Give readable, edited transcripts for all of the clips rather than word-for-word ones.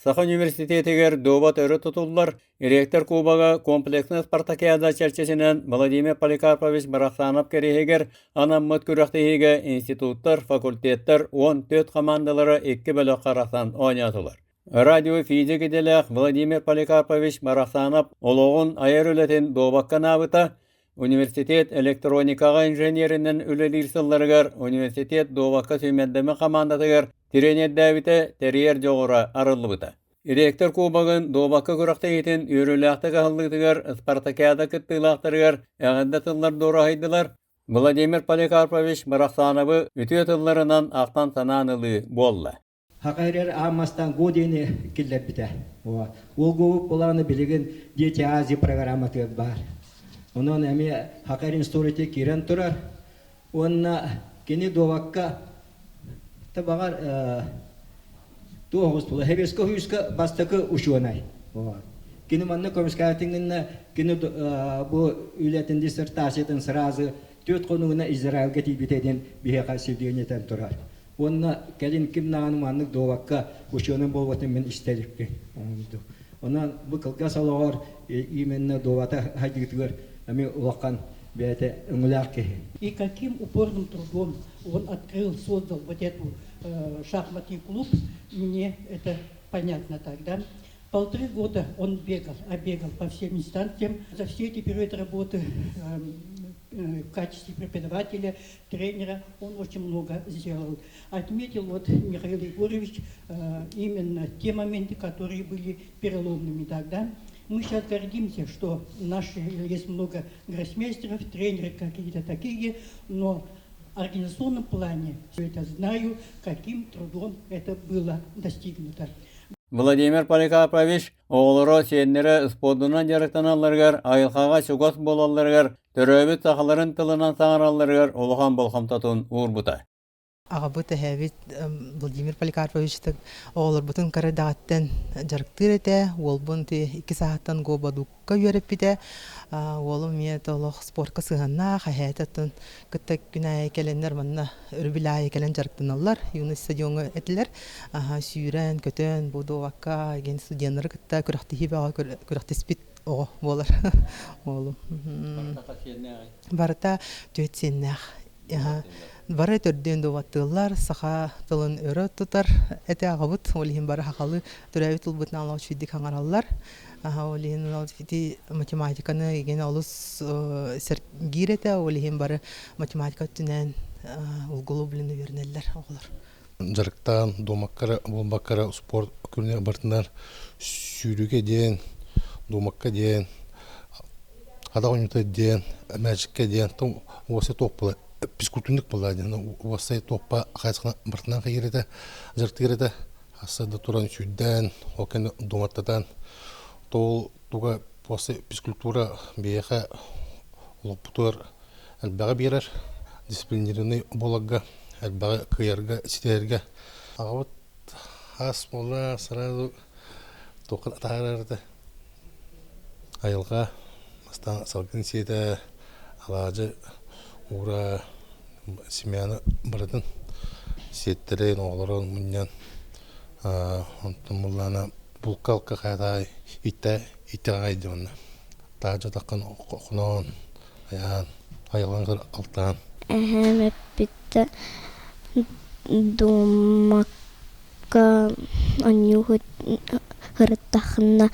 Саха университетигер добат өрі тұтылылар, ректор кубаға комплексны спартакиада чәрчесінен Владимир Поликарпович Барахсанов керехегер анаммыт күріқтігіге институттар, факультеттар 14 командалары 2 бөлі қарақтан ойнатылар. Радиофизик еделек Владимир Поликарпович Барахсанов олығын айыр өлетін добаққа набыта, университет электроникаға инженерінің үлелер сылларығар, университет добаққа сөймәддімі командатығар, тренер дәвіті терьер жоғыра арылы бұта. Ректор кубағын добаққа күріқті етін үйріліқті қағылдығығар, спартакиада күттілақтырығар, әғінді тыллар дора хайдылар. Владимир Поликарпович Барахсановы үті тылларынан ақтан сананылы болла. Хақайрер амастан годені келдер біті. Ол көбіп болағыны білеген дети Азия программаты бар. Онан әме Хақайрин сторите керен тұрар. Онна кені добаққа табағар тоғыз тұлы. Хебескі хүскі бастықы ұшуанай. Кені манны көміскәтіңінна кені бұл үйлетін диссертациятын сразы төт қонуына Израилге тейбетеден бейеқа севдегенетен тұрар. Онна кәлін кім нағаным анық добаққа ұшуанын болғатын мен істелікпен. Онан бұл қылға салығар именна добата хайдығытығыр әме ұлаққан бәйті үңіләр кеге. И каким упорным трудом он открыл, создал вот эту шахматный клуб, мне это понятно тогда. 1,5 года он бегал по всем инстанциям. За все эти периоды работы в качестве преподавателя, тренера он очень много сделал. Отметил вот Михаил Егорович именно те моменты, которые были переломными тогда. Мы сейчас гордимся, что наши есть много гроссмейстеров, тренеры какие-то такие, но в организационном плане все это знаю, каким трудом это было достигнуто. Владимир Поликарпович оғылыры сенлері спордынан жарықтаналарғар, айылқаға шугас болаларғар, түрөбіт сақаларын тылынан саңараларғар олыған болқам татуын ұр Ағабыт әбет Владимир Поликарповичтік олар бұтын қарадағаттен жарықтыр еті, ол бұн 2 сағаттан ғобадуққа өріп біде. Олым мен толық спортқа сығанна, қайхайтатын күттік күнәй келендер мұнна үрбілай келен жарықтыналар, юны стадионы әтілер. Сүйрен, көтен, бұды ваққа, ген студиянлары күтті күріқті хебеға күріқті спит оғы болар. Барыта төт сеннәқ. Бары төрден доваттылар, саха тылын өрі тұтар, әті ағабыт, олейін бары хақалы түрәуі тұлбытын алау шүйдік хаңаралар. Олейін математиканы еген олыс сәргер әті, олейін бары математика түнен ұлғылы біліні вернелер оғылар. Жарықтан, домаққара, болмаққара спорт көріне бартындар сүйріге дейін, домаққа дейін, ада ойнуты дейін, мәжікке дейін, осы топ бұлай. Физкультурник болады. Осы топпа қайсықна бартынан қайыреді, жарты кереді. Асады тұран сүйден, окен доматтадан. Туға осы физкультура бейеқа ұлыптыр әлбәға берер. Дисциплинированный болағға, әлбәға қиярға, сетерге. Ағават ас бола сразу тоқын атағарарды. Айылға, мастан салғын сеті, алажы, ура семьяны бардын сеттерен оғларын мұннан мұллана бұлқалқы қайдай итті қайды мұнна тағжа таққан құнан аян айылған қыр алтан әппетті думаққа аню ғырыттақына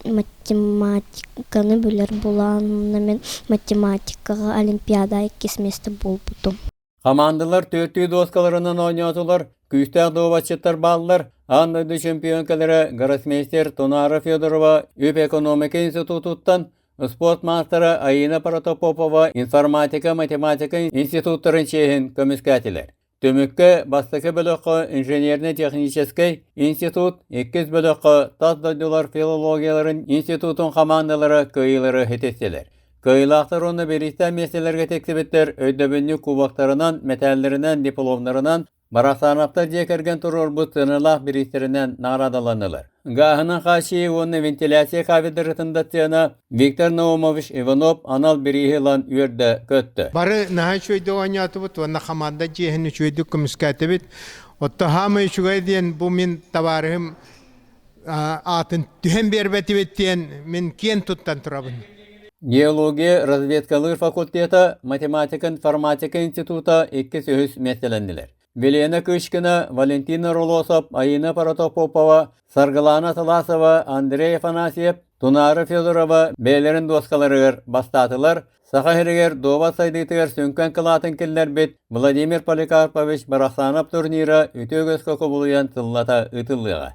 математиканы білер боланына мен математикаға олимпиада кесместі бол бұтым. Командалар 4 доскаларынан ойнатылар, күстәк доватчыттар балылар, андайды чемпионкалары гроссмейстер Тонара Федорова Үп экономика институтуттан, спорт мастера Аина Протопопова информатика математика институттарын чейін көміскәтілер. Төміккі бастықы бөліқі инженерно-технический институт, 2 бөліқі тас филологияларын институтын командалары көйлері хетестелер. Көйлақтар оны берістен меселерге тексебеттер өйдөбінні кубақтарынан, металлерінен, дипломларынан, Барахсановта жекерген тұрыр бұт сынылақ берістерінен нарадаланылар. Гахының қаши оны вентиляция кафедрасында тена Виктор Наумович Иванов анал берихилан үрді көтті. Бары наха шөйді ойнаты бұт, оны қаманда жехіні шөйді күміскәті біт. Отты хамы шүгай дейін бұл мен табарығым атын түһен бербети беттен мен кен туттан турабын. Геология разведкалыр факультеті, математика информатика института 2 сөз мәселенділер. Велена Кышкина, Валентина Рулосов, Аина Паратопопова, Саргалана Таласова, Андрей Афанасьев, Тунара Федорова бәлерін доскаларығыр бастатылар. Сахахиргер доба сайдытығыр сөнкөн кылатын келлер бет Владимир Поликарпович Барахсанов турнира үтөгөз көкө булуян тыллата ытыллыға.